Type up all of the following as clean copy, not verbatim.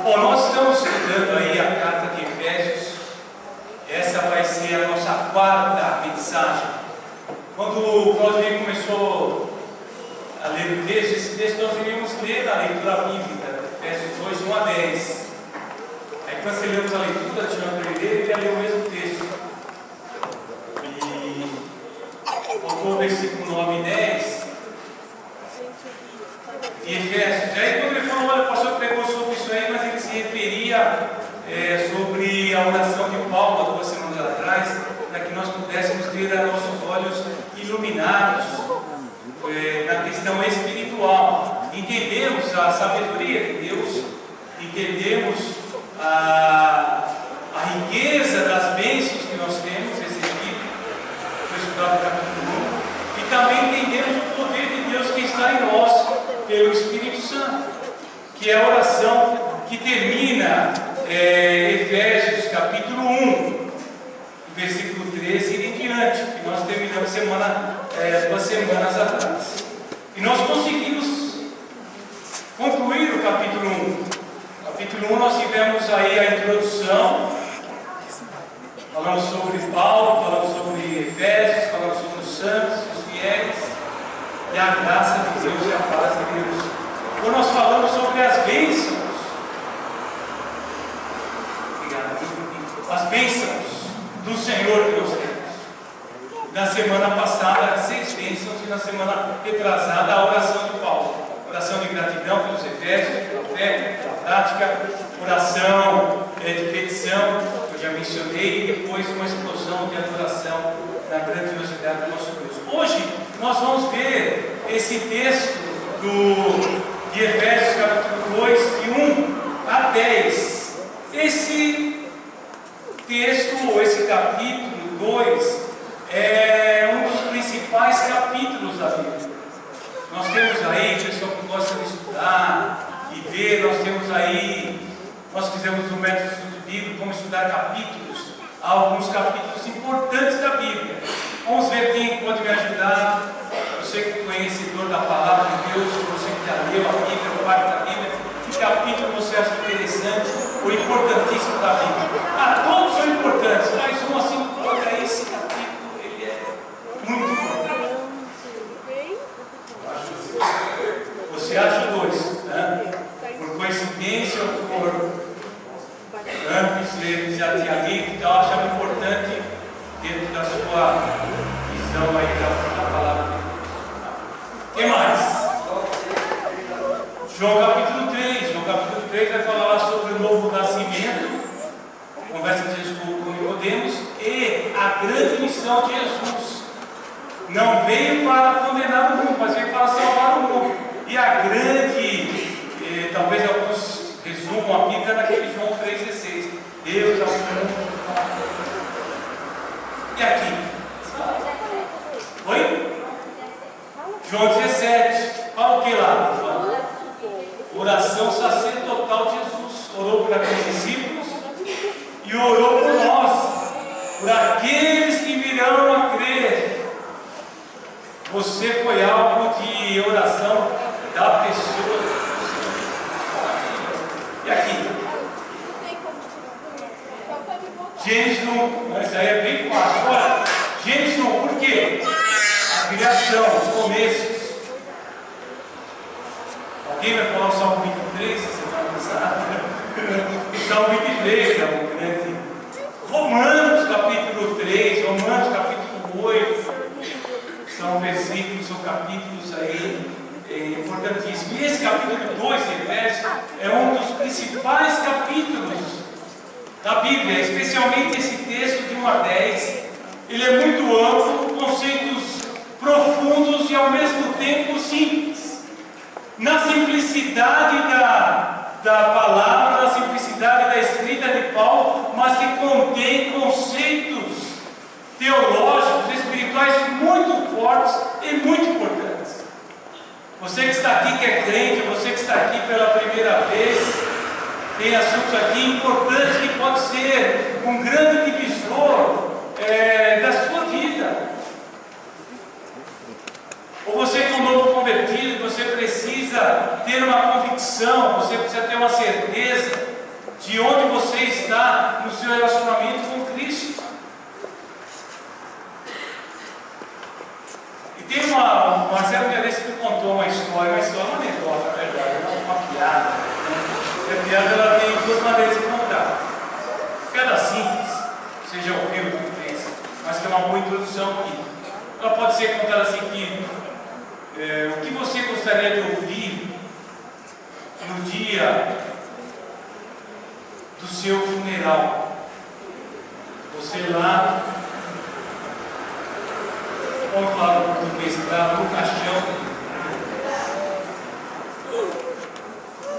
Bom, nós estamos estudando aí a carta de Efésios. Essa vai ser a nossa quarta mensagem. Quando o Claudio começou a ler o texto, esse texto nós iríamos ler na leitura bíblica, Efésios 2, 1 a 10. Aí quando você lemos a leitura, tinha uma primeira, ele ia ler o mesmo texto. E colocou o versículo 9 e 10. E Efésios. Aí quando ele falou, olha, o pastor pregou sobre isso aí, mas ele se referia sobre a oração de Paulo há 2 semanas atrás, para que nós pudéssemos ter nossos olhos iluminados na questão espiritual. Entendemos a sabedoria de Deus, entendemos a riqueza das bênçãos que nós temos recebido, foi estudado o capítulo 1, e também entendemos o poder de Deus que está em nós, pelo Espírito Santo, que é a oração que termina Efésios capítulo 1, versículo 13 e em diante, que nós terminamos 2 semanas atrás. E nós conseguimos concluir o capítulo 1. Capítulo 1 nós tivemos aí a introdução, falamos sobre Paulo, falamos sobre Efésios, falamos sobre os santos, os fiéis, e a graça de Deus e a paz de Deus. Quando nós falamos sobre as bênçãos, do Senhor que nós temos. Na semana passada, 6 bênçãos, e na semana retrasada, a oração de Paulo. Oração de gratidão pelos Efésios, pela fé, pela prática, oração de petição, que eu já mencionei, e depois uma explosão de adoração na grandiosidade do nosso Deus. Hoje, nós vamos ver esse texto de Efésios capítulo 2, de 1 a 10. Esse texto, ou esse capítulo 2, é um dos principais capítulos da Bíblia. Nós temos aí, pessoal que gosta de estudar e ver, nós fizemos no método de estudo bíblico, como estudar capítulos, alguns capítulos importantes da Bíblia. Vamos ver quem pode me ajudar. Você que é conhecedor da palavra de Deus, você que já leu a Bíblia, ou parte da Bíblia, que capítulo você acha interessante ou importantíssimo da Bíblia? Todos são importantes, mas um assim, olha, esse capítulo, ele é muito importante. Você acha 2, né? Por coincidência ou por antes ele já tinha lido, então achava importante dentro da sua visão aí da palavra de Deus. O que mais? João capítulo 3. João capítulo 3 vai falar sobre o novo nascimento, conversa de Jesus com Nicodemos, e a grande missão de Jesus. Não veio para condenar o mundo, mas veio para salvar o mundo. E a grande, talvez alguns resumam a Bíblia naquele João 3,16. Deus ao mundo. E aqui? Oi? João 17. Fala o que lá? Oração sacerdotal de Jesus. Orou por aqueles discípulos e orou por nós, por aqueles que virão a crer. Você foi alvo de oração da pessoa. E aqui? Gênesis 1, isso aí é bem fácil. Olha, Gênesis 1, por quê? A criação, os começos. Alguém vai falar o Salmo 23, semana passada? O Salmo 23 é um grande. Romanos capítulo 3, Romanos capítulo 8, são versículos, são capítulos aí importantíssimos. E esse capítulo 2 de Efésios é um dos principais capítulos da Bíblia, especialmente esse texto de 1 a 10. Ele é muito amplo, com conceitos profundos e ao mesmo tempo simples. Na simplicidade da palavra, na simplicidade da escrita de Paulo, mas que contém conceitos teológicos, espirituais muito fortes e muito importantes. Você que está aqui, que é crente, você que está aqui pela primeira vez, tem assuntos aqui importantes que pode ser um grande divisor da sua vida. Ou você que é um novo convertido, você precisa ter uma convicção, você precisa ter uma certeza de onde você está no seu relacionamento com Cristo. E tem uma Marcelo Mendes que contou uma história, uma anedota, na verdade, uma piada. E a piada ela tem duas maneiras de contar. Piada simples, seja ouvido o que pensa, mas que é uma boa introdução aqui. Ela pode ser contada assim que o que você gostaria de ouvir no dia do seu funeral? Você lá, vamos falar do mestrado, no caixão.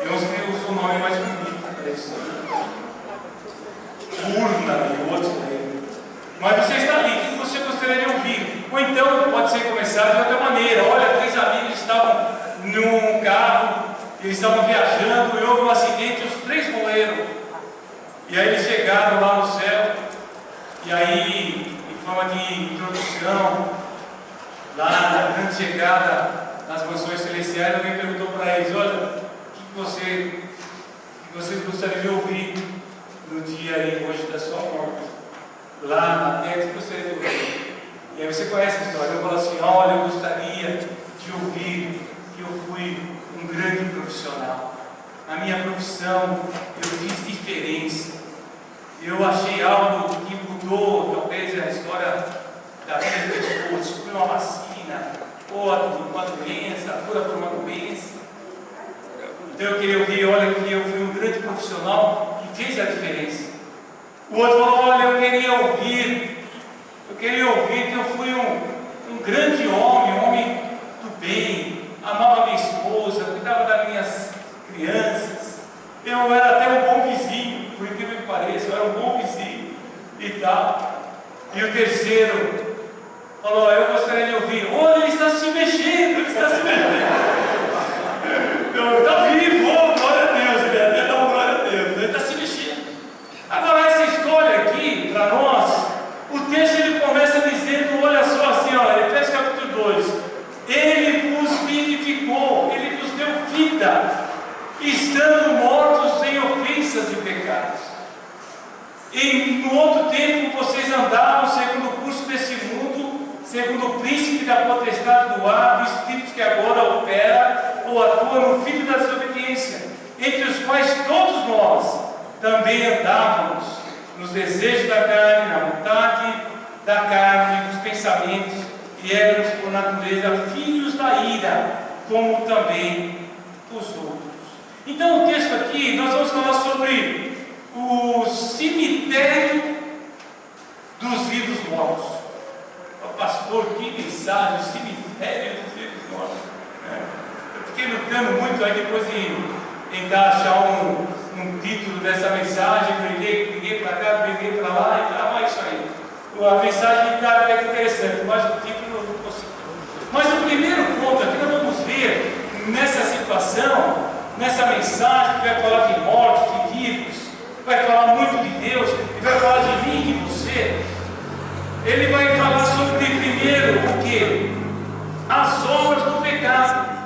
Tem uns que usam o nome mais bonito para isso. Urna e outros. Mas você está ali, o que você gostaria de ouvir? Ou então pode ser começado de outra maneira. Olha, 3 amigos estavam num carro, eles estavam viajando e houve um acidente e os 3 morreram. E aí eles chegaram lá no céu, e aí, em forma de introdução, lá na grande chegada nas mansões celestiais, alguém perguntou para eles: olha, o que vocês gostariam de ouvir no dia aí hoje da sua morte? Lá na terra, o que gostaria de ouvir? E aí você conhece a história. Eu falo assim: olha, eu gostaria de ouvir que eu fui um grande profissional. Na minha profissão eu fiz diferença. Eu achei algo que mudou talvez a história da vida das pessoas, descobrir uma vacina, ou uma doença, a cura por uma doença. Então eu queria ouvir: olha, que eu fui um grande profissional que fez a diferença. O outro falou: olha, eu queria ouvir que eu fui um grande homem, um homem do bem, amava minha esposa, cuidava das minhas crianças, eu era até um bom vizinho, por incrível que pareça, eu era um bom vizinho e tal. E o terceiro falou: eu gostaria de ouvir: olha, ele está se mexendo, ele está se mexendo. Está vivo, glória a Deus, até dá glória a Deus, ele está se mexendo. Agora, essa história aqui, para nós, o texto ele começa dizendo, olha só assim, ó, Efésios capítulo 2: ele vos vivificou, ele vos deu vida, estando mortos em ofensas e pecados. E no outro tempo vocês andavam segundo o curso desse mundo, segundo o príncipe da potestade do ar, do espírito que agora opera ou atua no filho da desobediência, entre os quais todos nós também andávamos nos desejos da carne, na vontade da carne, nos pensamentos, e éramos por natureza filhos da ira, como também os outros. Então o texto aqui, nós vamos falar sobre o cemitério dos vivos mortos. Pastor, que mensagem, o cemitério dos vivos mortos. Eu fiquei lutando muito aí depois de tentar achar um título dessa mensagem, briguei para cá, briguei para lá e tal, mas isso aí. A mensagem está até interessante, mas o título eu não consigo. Mas o primeiro ponto aqui nós vamos ver nessa situação, nessa mensagem que vai falar de mortos, de vivos, vai falar muito de Deus, e vai falar de mim e de você. Ele vai falar sobre primeiro o que? As obras do pecado.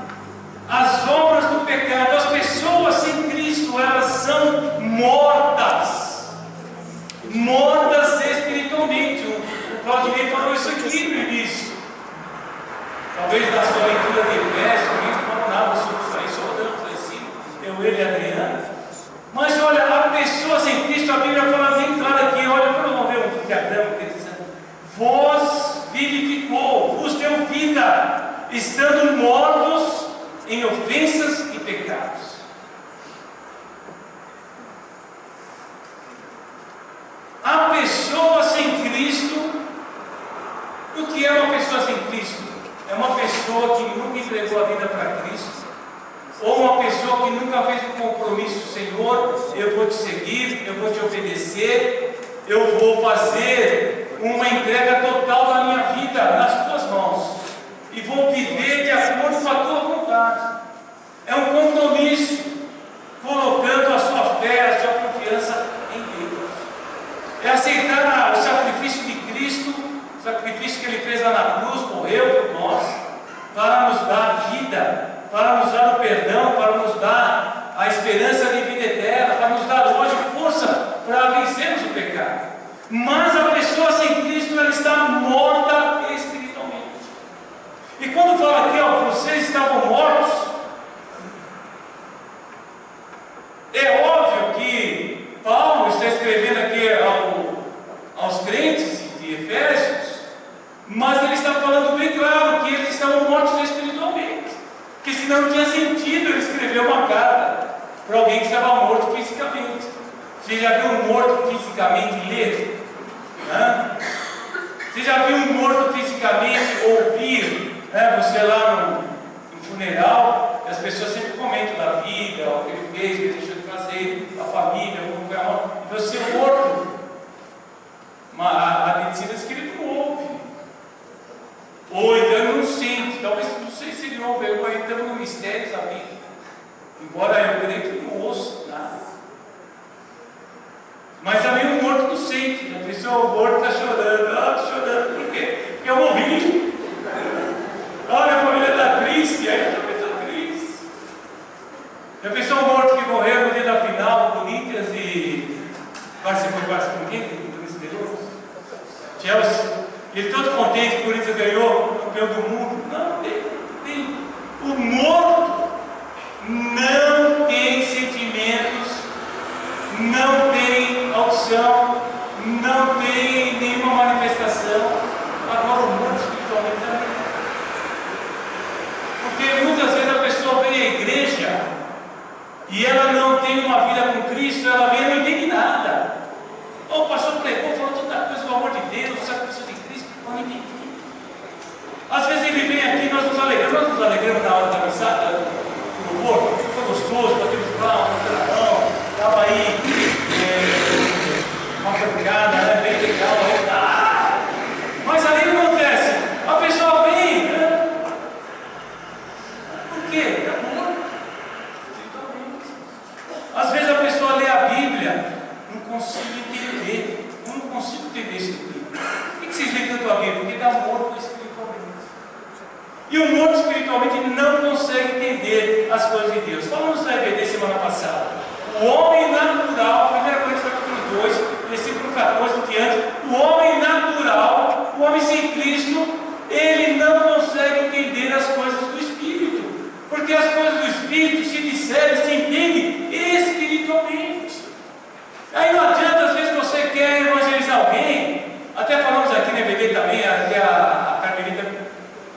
As obras do pecado. As pessoas sem Cristo, elas são mortas. Mortas espiritualmente. O Claudinei falou isso aqui no início. Talvez na sua leitura de Efésios, ninguém falou nada sobre isso aí, só olhamos assim, ele e a Adriana. Mas olha, a pessoa sem Cristo, a Bíblia fala bem claro aqui, olha, quando vamos ver um diagrama que ele diz: vos vivificou, vos deu vida, estando mortos em ofensas e pecados. A pessoa sem Cristo, o que é uma pessoa sem Cristo? É uma pessoa que nunca entregou a vida para Cristo, ou uma pessoa que nunca fez um compromisso: Senhor, eu vou te seguir, eu vou te obedecer, eu vou fazer uma entrega total da minha vida nas tuas mãos, e vou viver de acordo com a tua vontade. É um compromisso, colocando a sua fé, a sua confiança em Deus. É aceitar o sacrifício de Cristo, o sacrifício que Ele fez lá na cruz, morreu por nós, para nos dar vida, para nos dar o perdão, para nos dar a esperança de vida eterna, para nos dar hoje É óbvio que Paulo está escrevendo aqui aos crentes de Efésios, mas ele está falando bem claro que eles estavam mortos espiritualmente, que senão não tinha sentido ele escrever uma carta para alguém que estava morto fisicamente. Você já viu um morto fisicamente ler? Você já viu um morto fisicamente ouvir? Você lá no funeral, as pessoas sempre comentam da vida, o que ele fez, o que ele deixou de fazer, a família, como foi a morte. Você é morto. A medicina diz que ele não ouve. Ou então ele não sente. Talvez, não sei se ele ouve, eu entrando no mistério da vida. Embora eu creia que ele não ouça nada. Mas também o morto não sente. A pessoa, o morto está chorando. Estou chorando. Por quê? Porque eu morri. Minha família está triste. Aí eu também estou triste. Já pensou o morto que morreu no dia da final do Corinthians e quase com quem? O Corinthians ganhou? Chelsea. Ele todo contente que o Corinthians ganhou o campeão do mundo. Não, tem. O morto não tem sentimentos, não tem audição, não tem nenhuma manifestação. Agora o mundo espiritualmente também. Porque muitas vezes a pessoa vem à igreja e ela não tem uma vida com Cristo, ela vem e não entende nada. O pastor pregou, falou tanta coisa do amor de Deus, do sacrifício de Cristo, eu não entendi. Às vezes ele vem aqui, nós nos alegramos na hora da mensagem, do louvor, foi gostoso, batemos palmas, estava aí uma pancada, bem legal, mas aí não acontece, a pessoa vem, por quê? É amor. Às vezes a pessoa lê a Bíblia, não consigo entender, eu não consigo entender esse livro. Por que vocês leem tanto a Bíblia? Porque está morto espiritualmente. E o morto espiritualmente não consegue entender as coisas de Deus. Falamos na EBD semana passada. O homem natural, 1 Coríntios capítulo 2, versículo 14 em diante, o homem natural, o homem sem Cristo, ele não consegue entender as coisas do Espírito. Porque as coisas do Espírito, se disserem, se entendem espiritualmente. Aí não adianta, às vezes você quer evangelizar alguém, até falamos aqui na EBD também, até a Carmelita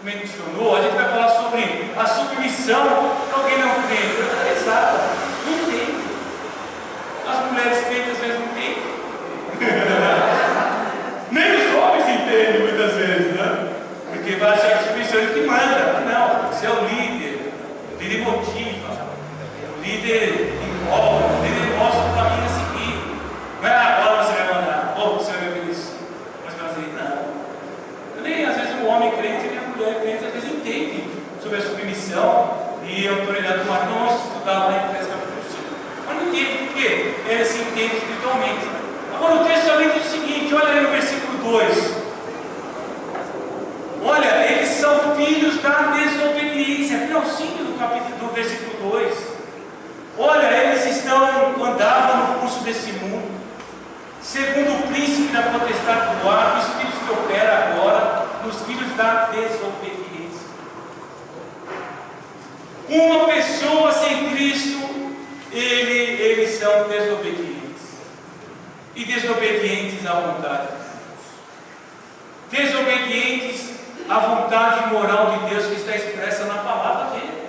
mencionou, a gente vai falar sobre a submissão para alguém não crente. Exato, não entende. As mulheres crentes às vezes não entendem. Nem os homens entendem muitas vezes, né? Porque vai achar que a submissão é que manda. Não, você é o líder motiva, o líder envolve, o líder mostra o caminho a seguir. Não é agora você vai mandar, ou você vai me obedecer. Mas vai dizer, não. Nem às vezes o homem crente e a mulher crente às vezes entende sobre a submissão e a autoridade do marido. Nós vamos estudar lá em Efésios capítulo 5. Mas não entende por quê? Ele se entende espiritualmente. Agora o texto também diz o seguinte, olha aí no versículo 2. Olha, eles são filhos da desobediência. Finalzinho do versículo 2. Olha, eles andavam no curso desse mundo, segundo o príncipe da potestade do ar, o espírito que opera agora nos filhos da desobediência. Uma pessoa sem Cristo, eles são desobedientes. E desobedientes à vontade de Deus. Desobedientes à vontade moral de Deus que está expressa na palavra dele.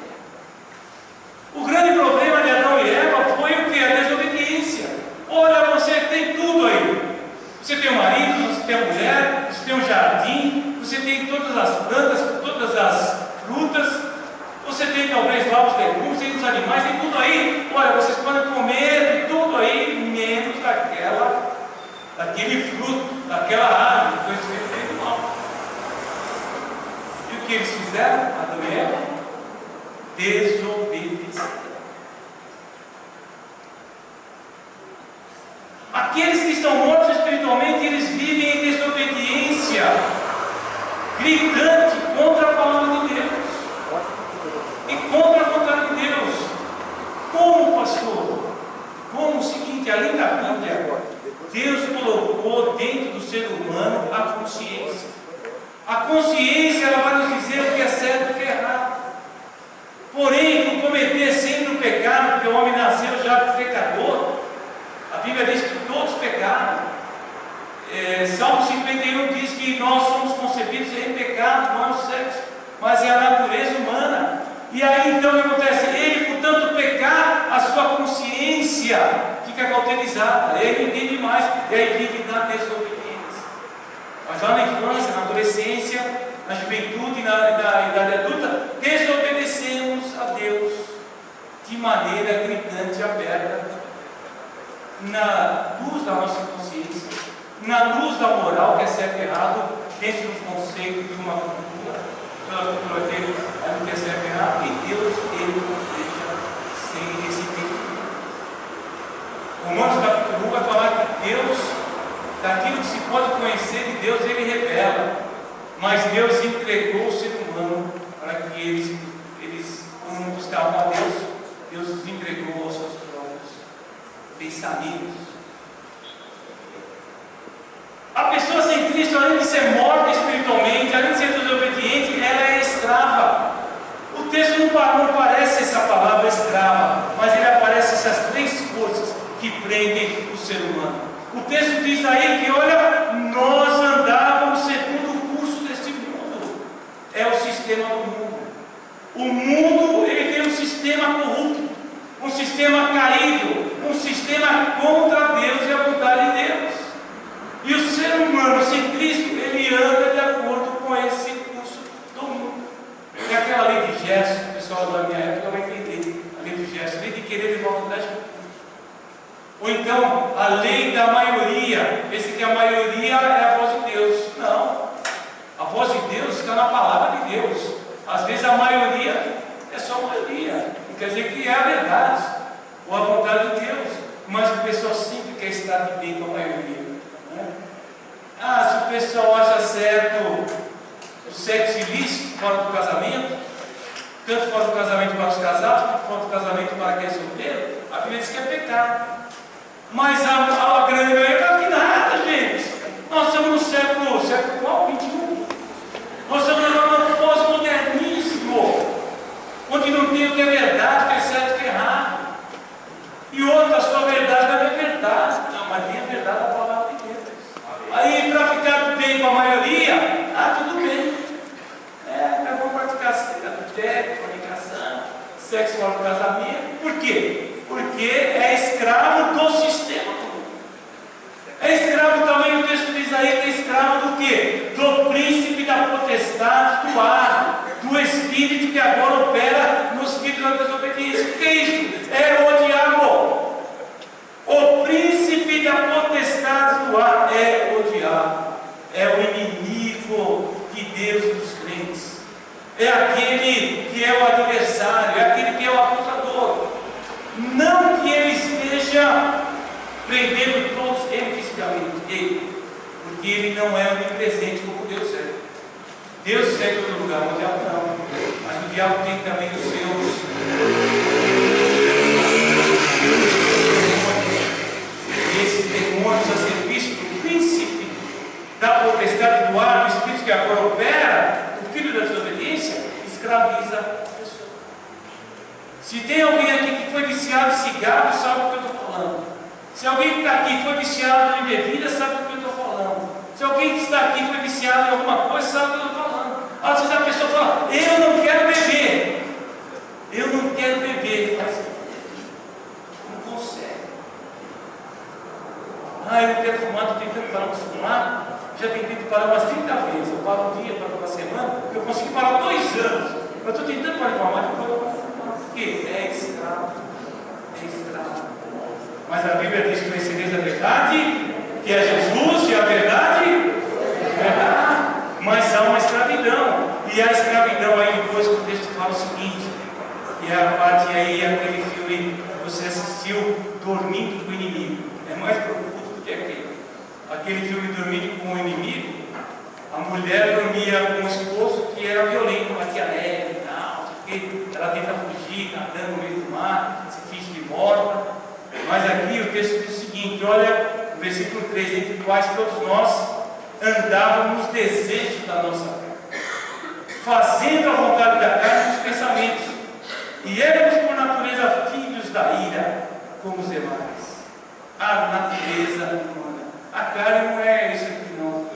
O grande problema de Adão e Eva foi o que? A desobediência. Olha, você tem tudo aí. Você tem um marido, você tem a mulher, você tem um jardim, você tem todas as plantas, todas as frutas, você tem talvez lá os legumes, tem os animais, tem tudo aí. Olha, vocês podem comer de tudo aí, menos daquele fruto, daquela árvore, do conhecimento bem do mal. E o que eles fizeram? Adão e Eva? Desobedeceram. Aqueles que estão mortos espiritualmente, eles vivem em desobediência gritante contra a palavra de Deus e contra a vontade de Deus. Como, pastor? Como o seguinte, além da Bíblia, Deus colocou dentro do ser humano a consciência. A consciência, ela vai nos dizer o que é certo e o que é errado. Porém, por cometer sempre o pecado, porque o homem nasceu já pecador, Bíblia diz que todos pecaram. Salmo 51 diz que nós somos concebidos em pecado, não é o sexo, mas é a natureza humana. E aí então o que acontece? Ele, por tanto pecar, a sua consciência fica cauterizada, ele entende mais, e aí vive na desobediência. Mas lá na infância, na adolescência, na juventude, na idade adulta, desobedecemos a Deus de maneira gritante e aberta, na luz da nossa consciência, na luz da moral, que é certo e errado, dentro do conceito de uma cultura, pela cultura dele, que é certo e errado, e Deus, ele nos deixa sem esse entendimento. Romanos capítulo 1 vai falar que Deus, daquilo que se pode conhecer de Deus, ele revela, mas Deus entregou o ser humano para que eles como buscavam a Deus, Deus os entregou aos seus próprios pensamentos. A pessoa sem Cristo, além de ser morta espiritualmente, além de ser desobediente, ela é escrava. O texto não parece essa palavra escrava, mas ele aparece essas três forças que prendem o ser humano. O texto diz aí que, olha, nós andávamos segundo o curso deste mundo. É o sistema do mundo. O mundo, ele tem um sistema corrupto, um sistema caído, um sistema contra Deus e a vontade de Deus. E o ser humano sem Cristo, ele anda de acordo com esse curso do mundo. É aquela lei de Gerson, o pessoal da minha época vai entender. A lei de Gerson, a lei de querer e vontade. Ou então, a lei da maioria. Pense que a maioria é a voz de Deus. Não. A voz de Deus está na palavra de Deus. Às vezes a maioria é só a maioria. Não quer dizer que é a verdade ou a vontade de Deus. Mas o pessoal sempre quer estar de bem com a maioria. Se o pessoal acha certo o sexo ilícito fora do casamento, tanto fora do casamento para os casados, quanto fora do casamento para quem é solteiro, a Bíblia diz que é pecado. Mas a grande maioria fala que nada, gente. Nós estamos no século qual? 21. Nós estamos no pós-modernismo, onde não tem o que é verdade, o que é certo e o que é errado. E outra, a sua verdade não é verdade. Não, mas tem a verdade da palavra de Deus. Aí, para ficar bem com a maioria, tudo bem. Vamos praticar adultério, fornicação, sexo fora do casamento. Por quê? Porque é escravo do sistema. É escravo também, o texto diz aí que é escravo do quê? Do príncipe da potestade do ar, do espírito que agora opera nos filhos da desobediência. O que é isso? É o diabo. O príncipe da potestade do ar é o diabo, é o inimigo de Deus e dos crentes, é aquele que é o adversário, é aquele que é o acusador. Não que ele esteja prendendo todos ele fisicamente, porque ele não é onipresente como Deus é. Deus está em todo lugar, o diabo não, mas o diabo tem também os seus. Esses demônios a serviço do príncipe da potestade do ar, do espírito que agora opera, o filho da desobediência, escraviza a pessoa. Se tem alguém aqui que foi viciado em cigarro, sabe o que eu estou falando. Se alguém que está aqui foi viciado em bebida, sabe o que eu estou falando. Se alguém que está aqui foi viciado em alguma coisa, sabe o que eu estou falando. Às vezes a pessoa fala, eu não quero beber. Eu não quero beber, mas não consegue. Eu não quero fumar, estou tentando parar de fumar. Já tentei parar umas 30 vezes. Eu paro um dia, paro uma semana. Eu consegui parar 2 anos. Eu estou tentando parar de fumar, mas depois eu vou fumar. Por quê? É escravo. É escravo. Mas a Bíblia diz que conhecereis a verdade, que é Jesus, e a verdade é verdade. Mas há uma escravidão. E a escravidão aí depois que o texto fala o seguinte, que é a parte aí, aquele filme que você assistiu, Dormindo com o Inimigo. É mais profundo do que aquele filme Dormindo com o Inimigo. A mulher dormia com o esposo que era violento, batia leve e tal, porque ela tenta fugir, nadando no meio do mar, se finge de morta. Mas aqui o texto diz o seguinte, olha, no versículo 3, entre quais todos nós andávamos nos desejos da nossa carne, fazendo a vontade da carne e dos pensamentos, e éramos por natureza filhos da ira, como os demais. a natureza humana. A carne não é isso aqui não.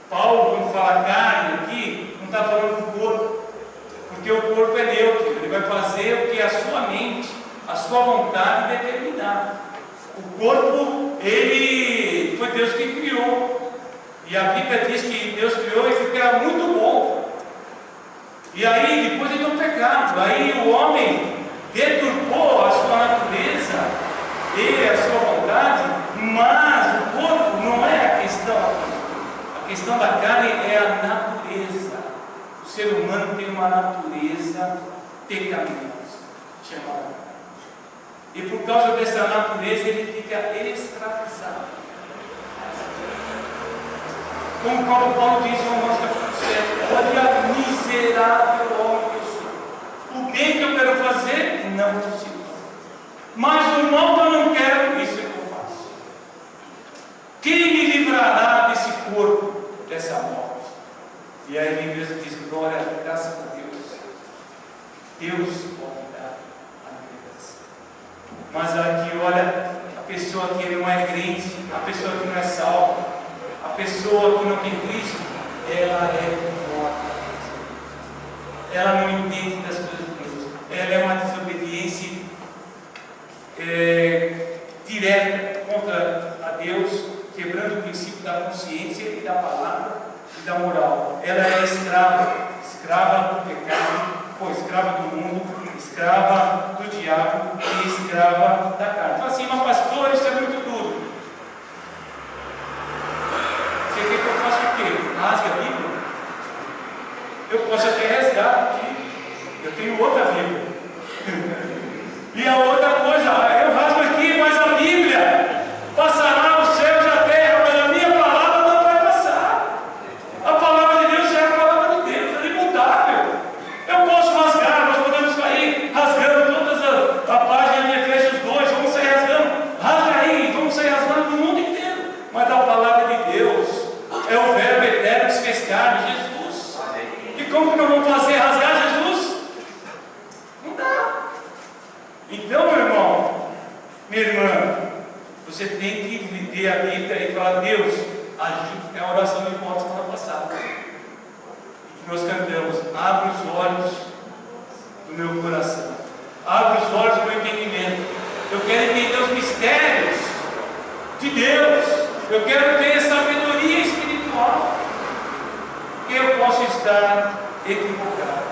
Paulo, quando fala carne aqui, não está falando do corpo, porque o corpo é neutro, ele vai fazer o que a sua mente, a sua vontade determinar. O corpo, ele foi Deus que criou, e a Bíblia diz que Deus criou e que era muito bom. E aí, depois do pecado, aí o homem deturpou a sua natureza e a sua vontade, mas o corpo não é a questão aqui. A questão da carne é a natureza. O ser humano tem uma natureza pecaminosa, chamada carne. E por causa dessa natureza ele fica escravizado. Como Paulo diz em Romanos capítulo 7, olha miserável homem que eu sou. O bem que eu quero fazer, não consigo fazer. Mas o mal que eu não quero, isso é que eu faço. Quem me livrará desse corpo, dessa morte? E aí a Bíblia diz, glória, graças a Deus. Deus pode dar a libertação. Mas aqui, olha, a pessoa que não é crente, a pessoa que não é salva, a pessoa que não tem Cristo, ela é morta. Ela não entende das coisas de Deus. Ela é uma desobediência direta contra a Deus, quebrando o princípio da consciência e da palavra e da moral. Ela é escrava do pecado, ou escrava do mundo, escrava do diabo e escrava da carne. Fala assim, mas pastor, isso é muito duro. Você quer que eu faça o quê? Rasgue a Bíblia? Eu posso até rasgar aqui. Eu tenho outra Bíblia. E a outra coisa, eu rasgo aqui, mas a Bíblia passará os céus e a terra, mas a minha palavra não vai passar. A palavra de Deus é a palavra de Deus, ela é imutável. Eu posso rasgar, nós podemos sair rasgando todas a página de Efésios 2, vamos sair rasgando, rasga aí, vamos sair rasgando no mundo inteiro. Mas a palavra de Deus é o verbo eterno que se fez carne, Jesus. E como que nós vamos fazer rasgar Jesus? Não dá. Então, meu irmão, minha irmã, você tem que ler a Bíblia e falar, Deus, ajude. É a oração de Paulo semana passada. E que nós cantamos, abre os olhos do meu coração, abre os olhos do meu entendimento. Eu quero entender os mistérios de Deus. Eu quero ter sabedoria espiritual. Que eu posso estar equivocado.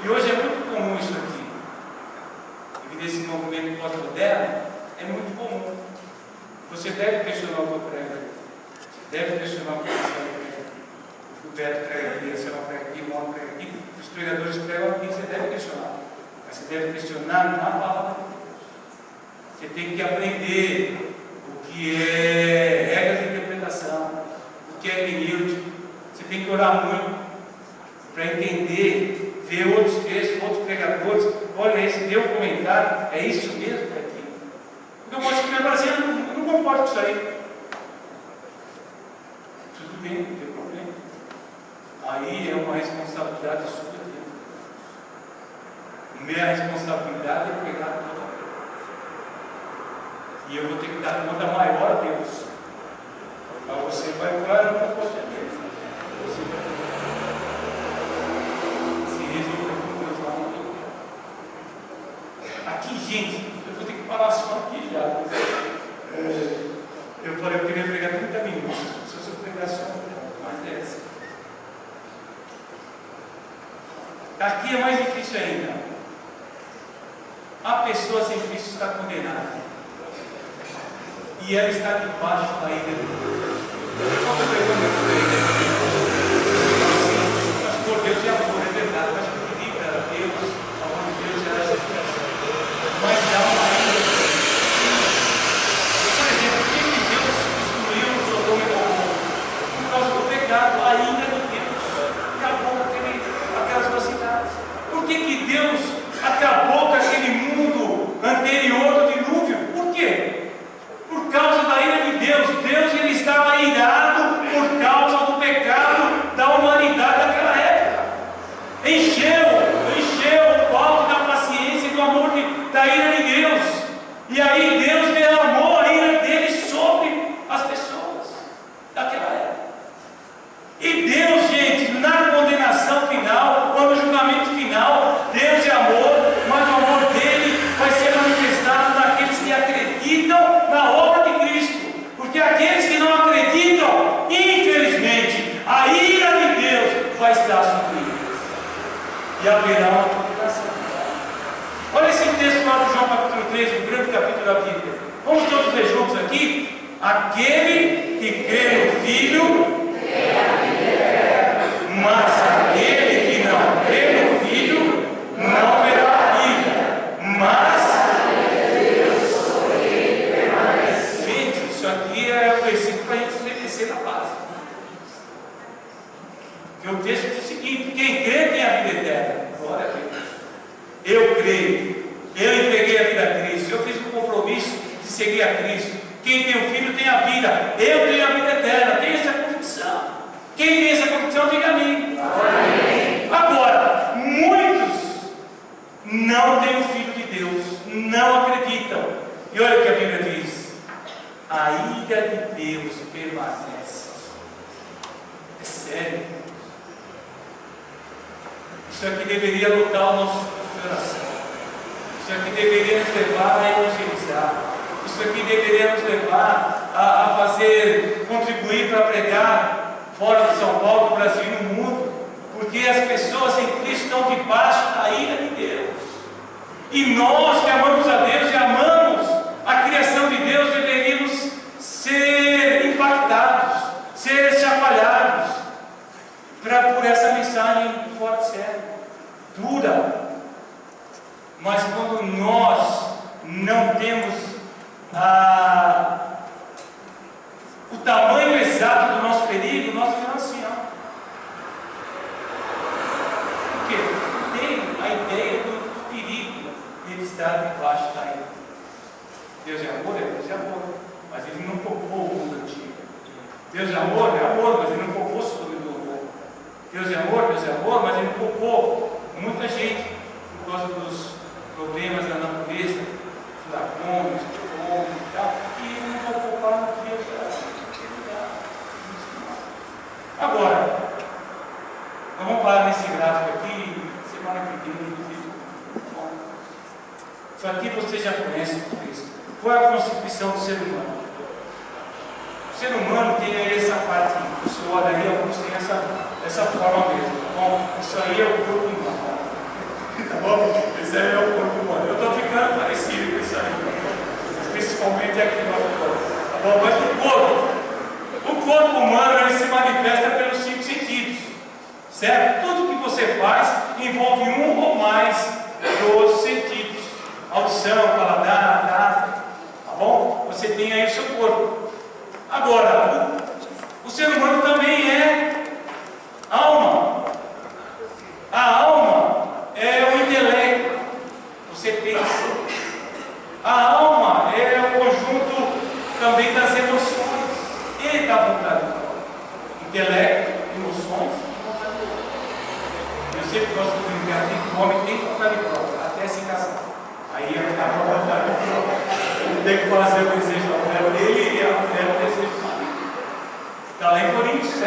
E hoje é muito comum isso aqui. E nesse movimento pós-moderno, é muito comum. Você deve questionar o que eu prego. Você deve questionar o que eu prego. O Beto prega aqui, a senhora prega aqui, o Mano prega aqui. Os pregadores pregam aqui, você deve questionar. Mas você deve questionar na palavra de Deus. Você tem que aprender o que é regras de interpretação, o que é hermenêutica. Você tem que orar muito para entender, ver outros textos, outros pregadores. Olha, esse meu comentário, é isso mesmo que é aquilo. Porque eu mostro que minha Brasília, eu não concordo com isso aí. Tudo bem, não tem problema. Aí é uma responsabilidade sua. Minha responsabilidade é pregar toda a vida. E eu vou ter que dar conta maior a Deus. Mas você vai entrar no conforto de Deus. Você vai se resolver com Deus lá no teu. Aqui, gente, eu vou ter que parar só aqui já. Eu falei, eu queria pregar 30 minutos. Se eu pregar só, mais 10. Aqui é mais difícil ainda. A pessoa sem Cristo está condenada. E ela está debaixo da ira de Deus. Quando eu pergunto isso daí, mas por Deus é amor, é verdade, mas o que livra era Deus, o amor de Deus era a justiça. Mas há uma ira de Deus. Por exemplo, por que Deus destruiu Sodoma e Gomorra? Por causa do pecado, a ira de Deus acabou com aquelas duas cidades. Por que Deus acabou com aquele mundo anterior do dilúvio? Por quê? Por causa da ira de Deus. Deus ele estava irado por causa do pecado E aí Deus derramou a ira dele sobre as pessoas daquela época. E Deus, gente, na condenação final, ou no julgamento final, Deus é amor, mas o amor dele vai ser manifestado naqueles que acreditam na obra de Cristo. Porque aqueles que não acreditam, infelizmente, a ira de Deus vai estar sobre eles. E haverá uma condenação. Olha esse texto lá de João capítulo 3, o grande capítulo da Bíblia. Vamos todos ler juntos aqui? Aquele que crê no Filho, mas aquele que não crê no Filho, não verá a vida, mas gente, isso aqui é o versículo para a gente estabelecer na base. Porque o texto diz o seguinte: quem crê tem a vida eterna. Glória a Deus. Eu creio, eu entreguei a vida a Cristo, eu fiz um compromisso de seguir a Cristo. Quem tem o Filho tem a vida, eu tenho a vida eterna, tenho essa convicção. Quem tem essa convicção, diga amém. Agora, muitos não têm o Filho de Deus, não acreditam. E olha o que a Bíblia diz: a ira de Deus permanece. É sério. Isso aqui deveria lutar o nosso coração. Isso aqui deveria nos levar a evangelizar. Isso aqui deveria nos levar a fazer, contribuir para pregar fora de São Paulo, no Brasil e no mundo. Porque as pessoas em Cristo estão debaixo da ira de Deus. E nós que amamos a Deus e amamos a criação de Deus, deveríamos ser impactados, ser chacoalhados por essa mensagem fora de série, dura. Mas quando nós não temos o tamanho exato do nosso perigo, nós ficamos assim, ó. Por quê? Tem a ideia do perigo de ele estar debaixo da ira. Deus é amor, mas ele não poupou o mundo antigo. Deus é amor, mas ele não poupou sobre o novo. Deus é amor, mas ele não poupou muita gente por causa dos problemas da natureza, furacões, fogo e tal, e não vou poupar no dia da. Agora, nós vamos parar nesse gráfico aqui, semana que vem. Isso aqui você já conhece o texto. Qual é a constituição do ser humano? O ser humano tem aí essa parte, você olha aí, alguns têm essa forma mesmo, tá bom? Isso aí é o corpo humano. Tá bom? Esse aí é o corpo humano. Eu estou ficando parecido com isso aí, principalmente aqui no corpo. Tá bom? Mas o corpo humano, ele se manifesta pelos 5 sentidos, certo? Tudo que você faz envolve um ou mais dos sentidos: audição, paladar, tato, tá bom? Você tem aí o seu corpo. Agora, o ser humano também é alma. A alma é o intelecto. Você pensa. A alma é o conjunto também das emoções e da vontade própria. Intelecto, emoções e vontade própria. Eu sempre gosto de brincar que o homem tem vontade própria, até se casar. Aí acaba a vontade própria. Ele tem que fazer o desejo da mulher dele e a mulher o desejo do marido. Está lá em Coríntios 7.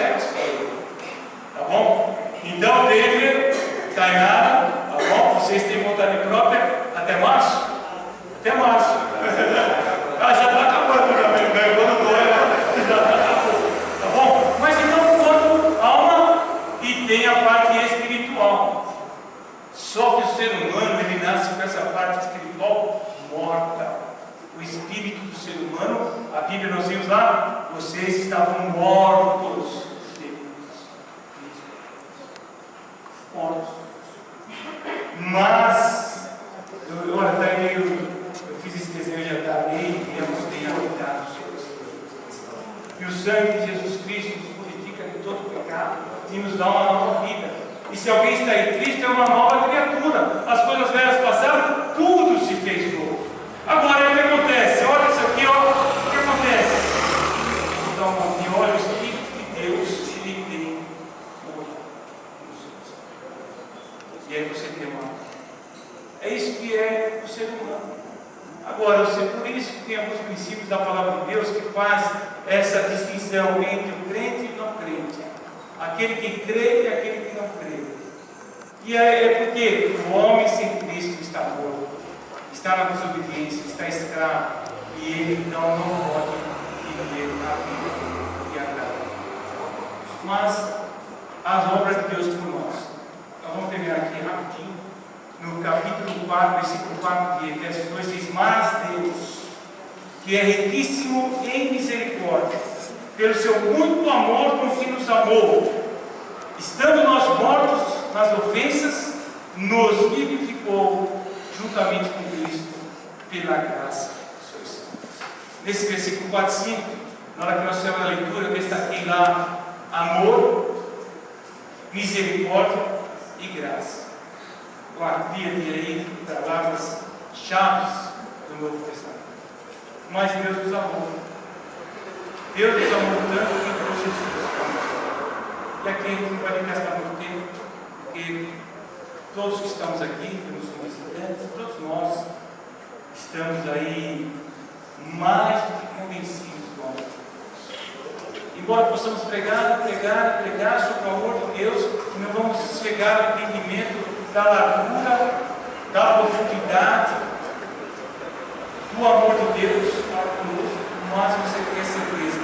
Tá bom? Então, David, Tainara, tá bom? Vocês têm vontade própria até março? Até março. Já está acabando também, né? Quando dói, já está acabando. Tá bom? Mas então, corpo, alma e tem a parte espiritual. Só que o ser humano, ele nasce com essa parte espiritual morta. O espírito do ser humano, a Bíblia nós vimos lá, vocês estavam mortos. Mortos. Mas, olha, tá aí, eu fiz esse desenho de altar e Deus tem habitado os seus. E o sangue de Jesus Cristo nos purifica de todo pecado e nos dá uma nova vida. E se alguém está em Cristo, é uma nova criatura. As coisas velhas passaram, tudo se fez novo. Agora, o que acontece? Olha isso aqui, ó. O que acontece? Então, e olha o Espírito de Deus, ele tem morro. E aí você tem uma. É isso que é o ser humano. Agora, por isso que tem alguns princípios da palavra de Deus que faz essa distinção entre o crente e o não crente, aquele que crê e aquele que não crê. E é porque o homem sem Cristo está morto, está na desobediência, está escravo, e ele então não pode viver a vida que agrada. Mas as obras de Deus por nós. Nós vamos terminar aqui rapidinho. No capítulo 4, versículo 4 de Efésios 2, diz: mas Deus, que é riquíssimo em misericórdia, pelo seu muito amor com que nos amou, estando nós mortos nas ofensas, nos vivificou juntamente com Cristo, pela graça sois salvos. Nesse versículo 4 e 5, na hora que nós fizemos a leitura, eu destaquei lá amor, misericórdia e graça. Eu havia de aí palavras chaves do Novo Testamento. Mas Deus nos amou. Deus nos amou tanto que enviou Jesus para nós. E aqui a gente não vai gastar muito tempo, porque todos que estamos aqui, que nos são visitantes, todos nós estamos aí mais do que convencidos do amor de Deus. Embora possamos pregar sobre o amor de Deus, não vamos chegar ao entendimento da largura, da profundidade do amor de Deus para conosco, mas você tem certeza,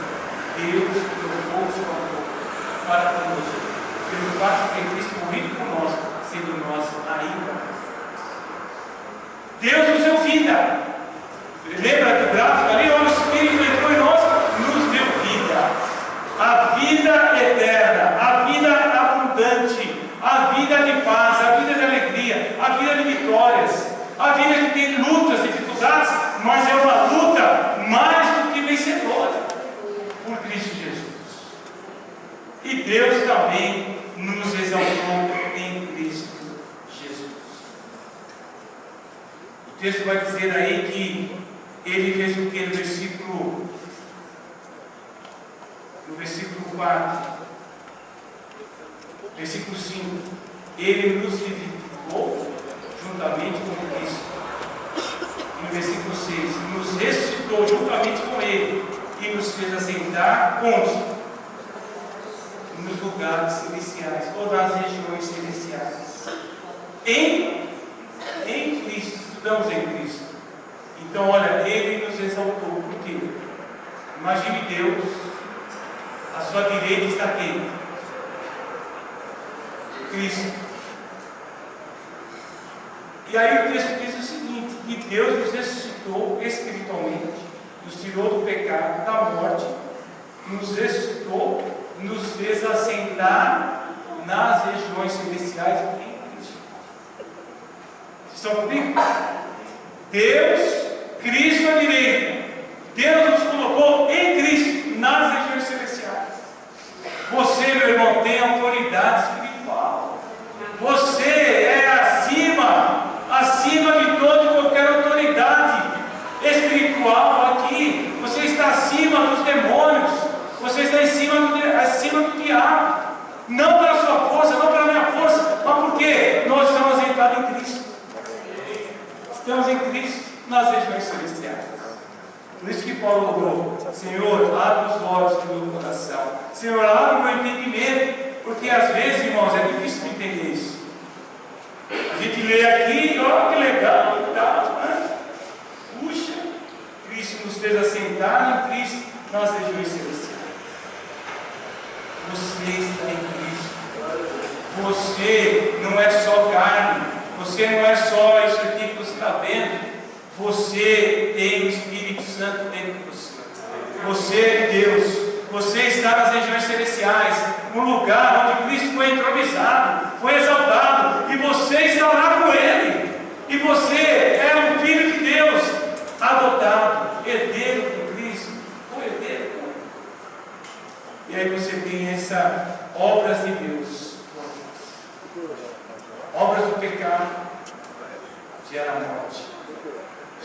Deus provou o seu amor para conosco, pelo fato de ter Cristo morrido por nós, sendo nós ainda. Deus nos deu vida. Lembra do gráfico ali? O Espírito entrou em nós, nos deu vida. A vida eterna, a vida abundante, a vida de paz, a vida de alegria, a vida de vitórias, a vida que tem lutas, dificuldades, mas é uma luta mais do que vencedora por Cristo Jesus. E Deus também nos exaltou em Cristo Jesus. O texto vai dizer aí que ele fez o que no versículo 4, versículo 5, ele nos vivificou juntamente com Cristo. E no versículo 6, nos ressuscitou juntamente com ele e nos fez assentar onde? Nos lugares celestiais, ou nas regiões celestiais. Em Cristo, estudamos em Cristo. Então, olha, ele nos exaltou. Por quê? Imagine Deus, a sua direita está quem? Cristo. E aí o texto diz o seguinte: que Deus nos ressuscitou espiritualmente, nos tirou do pecado, da morte, nos ressuscitou, nos fez assentar nas regiões celestiais em Cristo. Vocês estão comigo? Deus, Cristo à direita. Deus nos colocou em Cristo, nas regiões celestiais. Você, meu irmão, tem autoridade espiritual. Você é acima de toda e qualquer autoridade espiritual aqui. Você está acima dos demônios. Você está acima do diabo. Não pela sua força, não pela minha força, mas porque nós estamos assentados em Cristo. Estamos em Cristo nas regiões celestiais. Por isso que Paulo orou: Senhor, abre os olhos do meu coração. Senhor, abre o meu entendimento. Porque às vezes, irmãos, é difícil de entender isso. A gente lê aqui, ó, que legal e tal, né? Puxa, Cristo nos fez assentar em Cristo nas regiões celestiais. Você está em Cristo. Você não é só carne. Você não é só isso aqui que você está vendo. Você tem o Espírito Santo dentro de você. Você é Deus. Você está nas regiões celestiais, no lugar onde Cristo foi entronizado, foi exaltado, e você está lá com Ele. E você é um filho de Deus, adotado, herdeiro com Cristo, co-herdeiro com Ele. E aí você tem essa obras de Deus, obras do pecado, gera morte,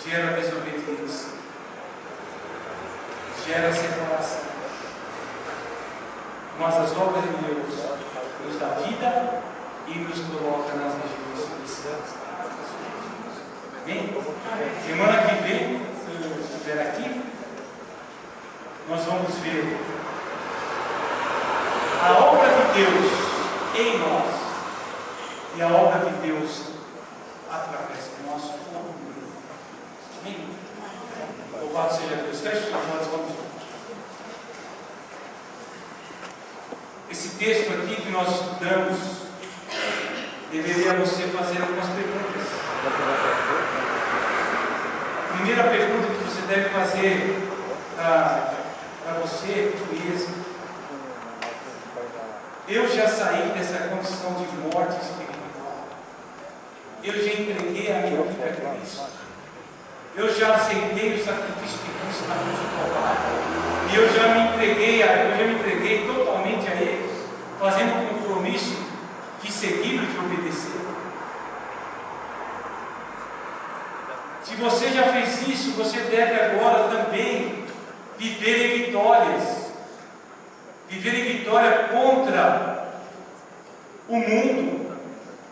gera desobediência, gera separação. Mas as obras de Deus nos dá vida e nos coloca nas regiões celestiais. Amém? Semana que vem vamos ver a obra de Deus em nós e a obra de Deus através do nosso corpo. Amém? Louvado seja Deus. Feche os olhos, vamos ver. Esse texto aqui que nós estudamos, deveria você fazer algumas perguntas. A primeira pergunta que você deve fazer para você mesmo: eu já saí dessa condição de morte espiritual? Eu já entreguei a minha vida a Cristo? Eu já aceitei o sacrifício de Cristo na cruz do Calvário? E eu já me entreguei totalmente a Ele, fazendo um compromisso de segui-lo e de obedecer? Se você já fez isso, você deve agora também viver em vitórias. Viver em vitória contra o mundo,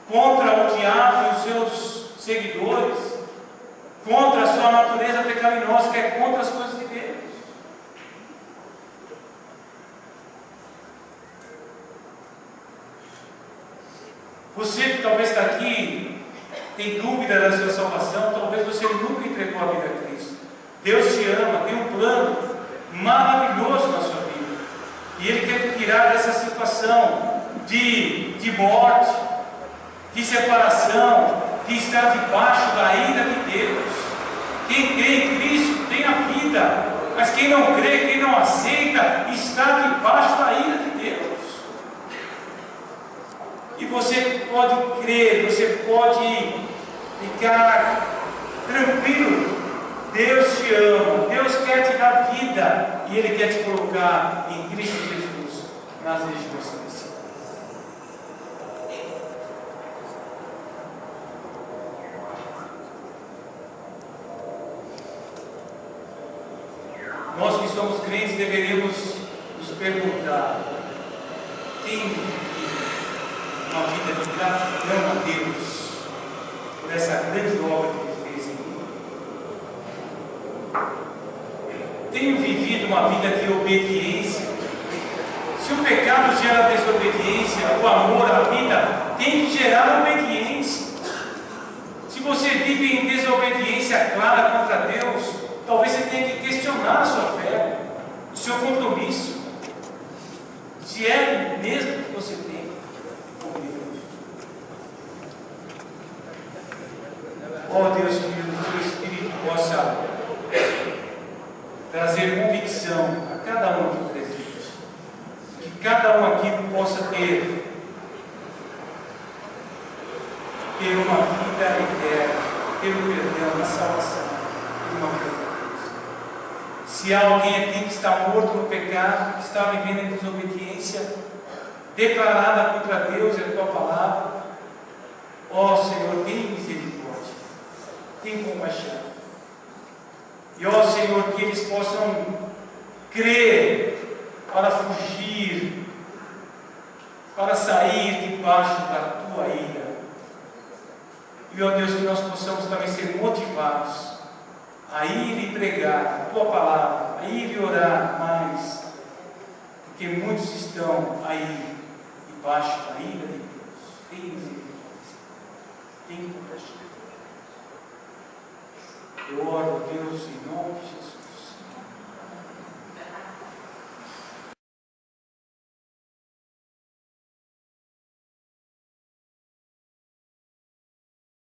contra o diabo e os seus seguidores, contra a sua natureza pecaminosa, que é contra as coisas de Deus. Você que talvez está aqui, tem dúvida da sua salvação, talvez você nunca entregou a vida a Cristo. Deus te ama, tem um plano maravilhoso na sua vida, e Ele quer te tirar dessa situação de morte, de separação, de estar debaixo da ira de Deus. Quem crê em Cristo tem a vida, mas quem não crê, quem não aceita, está debaixo da ira de Deus. E você pode crer, você pode ficar tranquilo. Deus te ama, Deus quer te dar vida, e Ele quer te colocar em Cristo Jesus nas regiões celestiais. Nós que somos crentes deveríamos nos perguntar: tem uma vida de gratidão a Deus por essa grande obra que Ele fez em mim? Tenho vivido uma vida de obediência? Se o pecado gera desobediência, o amor à vida tem que gerar obediência. Se você vive em desobediência clara contra Deus, talvez você tenha que questionar a sua fé, o seu compromisso, se é mesmo que você tem com Deus. Ó Deus, que o Teu Espírito possa trazer convicção a cada um aqui presente, que cada um aqui possa ter uma vida eterna, ter o perdão, a salvação, ter uma vida de Deus. Se há alguém aqui que está morto no pecado, que está vivendo em desobediência declarada contra Deus e a Tua palavra, ó Senhor, tem misericórdia, tem compaixão. E ó Senhor, que eles possam crer para fugir, para sair debaixo da Tua ira. E ó Deus, que nós possamos também ser motivados a ir e pregar a Tua palavra, a ir e orar mais, porque muitos estão aí debaixo da ira de Deus. Tem misericórdia, tem compaixão. Eu oro, Deus, em nome de Jesus.